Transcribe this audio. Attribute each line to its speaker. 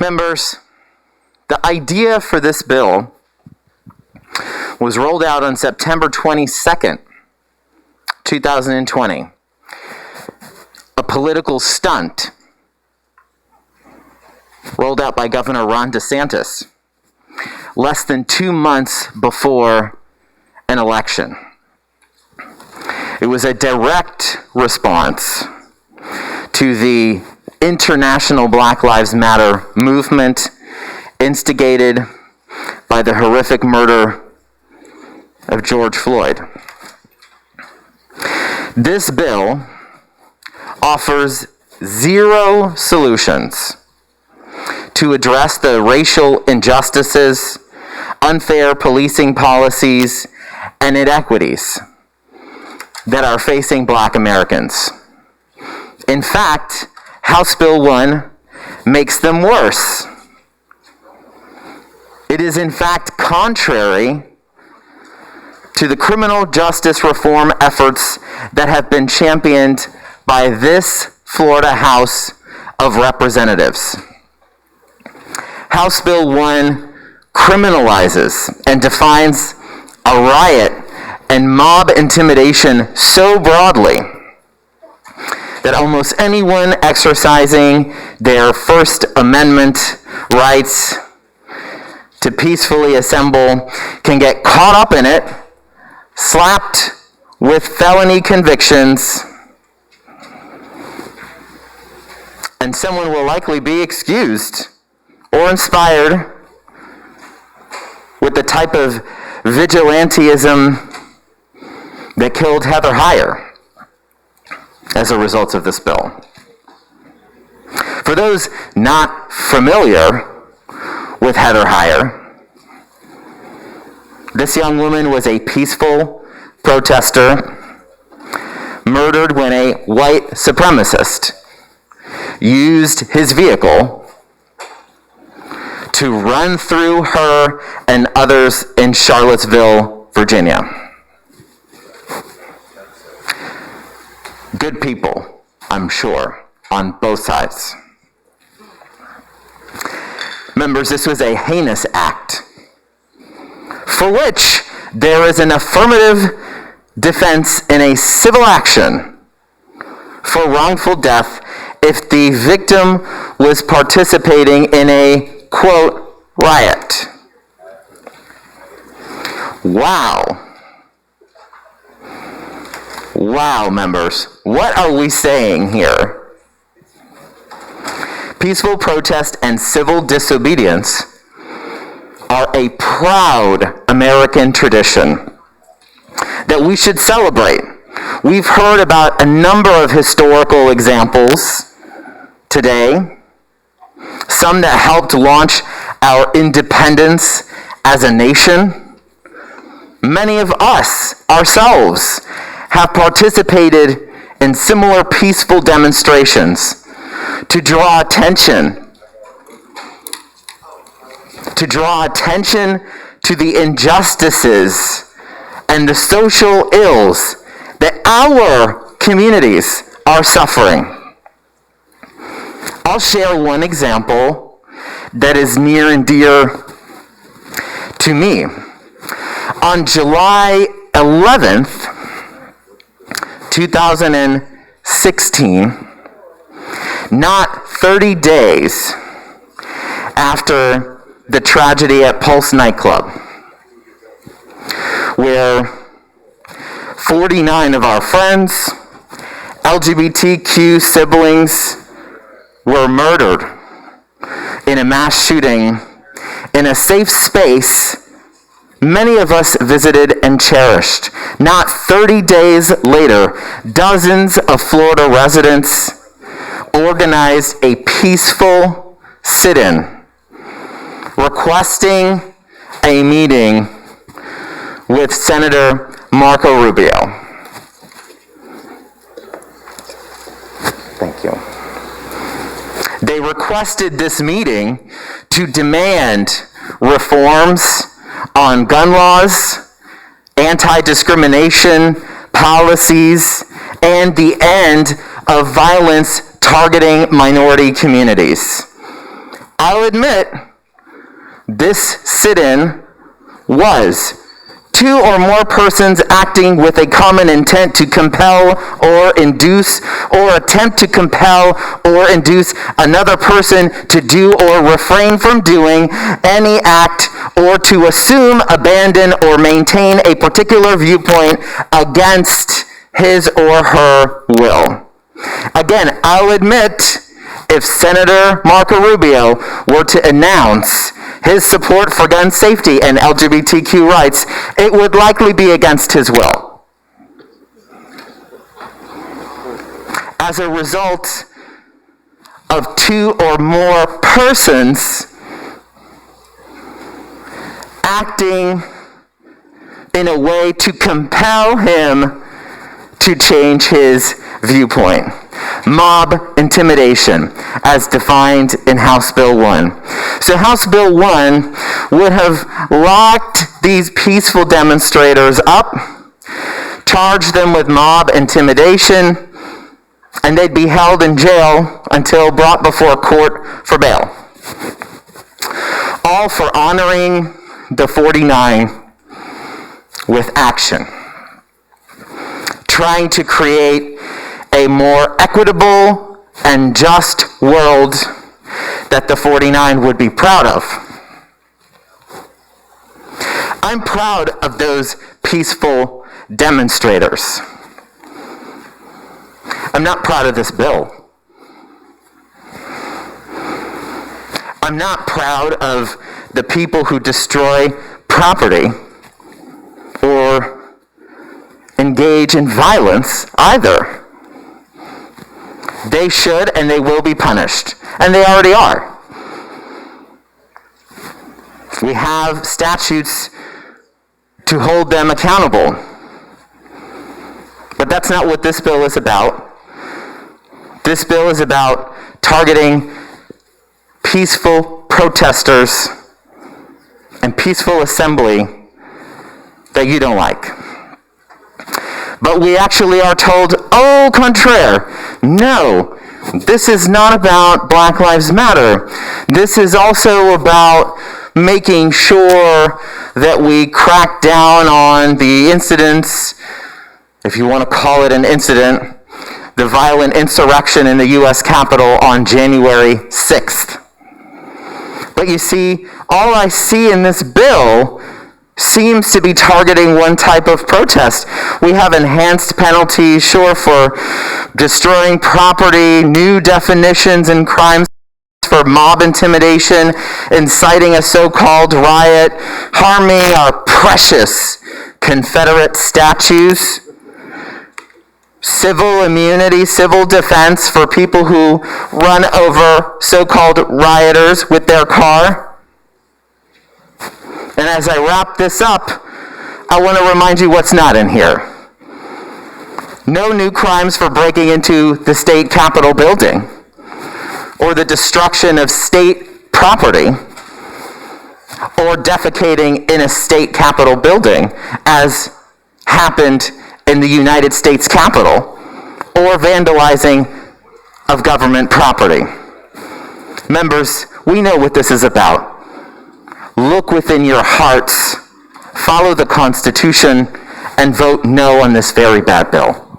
Speaker 1: Members, the idea for this bill was rolled out on September 22nd, 2020. A political stunt rolled out by Governor Ron DeSantis less than 2 months before an election. It was a direct response to the international Black Lives Matter movement instigated by the horrific murder of George Floyd. This bill offers zero solutions to address the racial injustices, unfair policing policies, and inequities that are facing Black Americans. In fact, House Bill 1 makes them worse. It is in fact contrary to the criminal justice reform efforts that have been championed by this Florida House of Representatives. House Bill 1 criminalizes and defines a riot and mob intimidation so broadly that almost anyone exercising their First Amendment rights to peacefully assemble can get caught up in it, slapped with felony convictions, and someone will likely be excused or inspired with the type of vigilantism that killed Heather Heyer as a result of this bill. For those not familiar with Heather Heyer, this young woman was a peaceful protester murdered when a white supremacist used his vehicle to run through her and others in Charlottesville, Virginia. Good people, I'm sure, on both sides. Members, this was a heinous act for which there is an affirmative defense in a civil action for wrongful death if the victim was participating in a, quote, riot. Wow. Wow, members, what are we saying here? Peaceful protest and civil disobedience are a proud American tradition that we should celebrate. We've heard about a number of historical examples today, some that helped launch our independence as a nation. Many of us ourselves have participated in similar peaceful demonstrations to draw attention to the injustices and the social ills that our communities are suffering. I'll share one example that is near and dear to me. On July 11th, 2016, not 30 days after the tragedy at Pulse nightclub, where 49 of our friends, LGBTQ siblings, were murdered in a mass shooting in a safe space many of us visited and cherished. Not 30 days later, dozens of Florida residents organized a peaceful sit-in requesting a meeting with Senator Marco Rubio. Thank you. They requested this meeting to demand reforms on gun laws, anti-discrimination policies, and the end of violence targeting minority communities. I'll admit, this sit-in was two or more persons acting with a common intent to compel or induce or attempt to compel or induce another person to do or refrain from doing any act or to assume, abandon, or maintain a particular viewpoint against his or her will. Again, I'll admit, if Senator Marco Rubio were to announce his support for gun safety and LGBTQ rights, it would likely be against his will. As a result of two or more persons acting in a way to compel him to change his viewpoint. Mob intimidation, as defined in House Bill 1. So House Bill 1 would have locked these peaceful demonstrators up, charged them with mob intimidation, and they'd be held in jail until brought before court for bail. All for honoring the 49 with action, trying to create a more equitable and just world that the 49 would be proud of. I'm proud of those peaceful demonstrators. I'm not proud of this bill. I'm not proud of the people who destroy property or engage in violence either. They should and they will be punished. And they already are. We have statutes to hold them accountable. But that's not what this bill is about. This bill is about targeting peaceful protesters and peaceful assembly that you don't like. But we actually are told, au contraire, no, this is not about Black Lives Matter. This is also about making sure that we crack down on the incidents, if you want to call it an incident, the violent insurrection in the U.S. Capitol on January 6th. But you see, all I see in this bill seems to be targeting one type of protest. We have enhanced penalties, sure, for destroying property, new definitions and crimes for mob intimidation, inciting a so-called riot, harming our precious Confederate statues, civil immunity, civil defense for people who run over so-called rioters with their car. And as I wrap this up, I want to remind you what's not in here. No new crimes for breaking into the state capitol building or the destruction of state property or defecating in a state capitol building, as happened in the United States Capitol, or vandalizing of government property. Members, we know what this is about. Look within your hearts, follow the Constitution, and vote no on this very bad bill.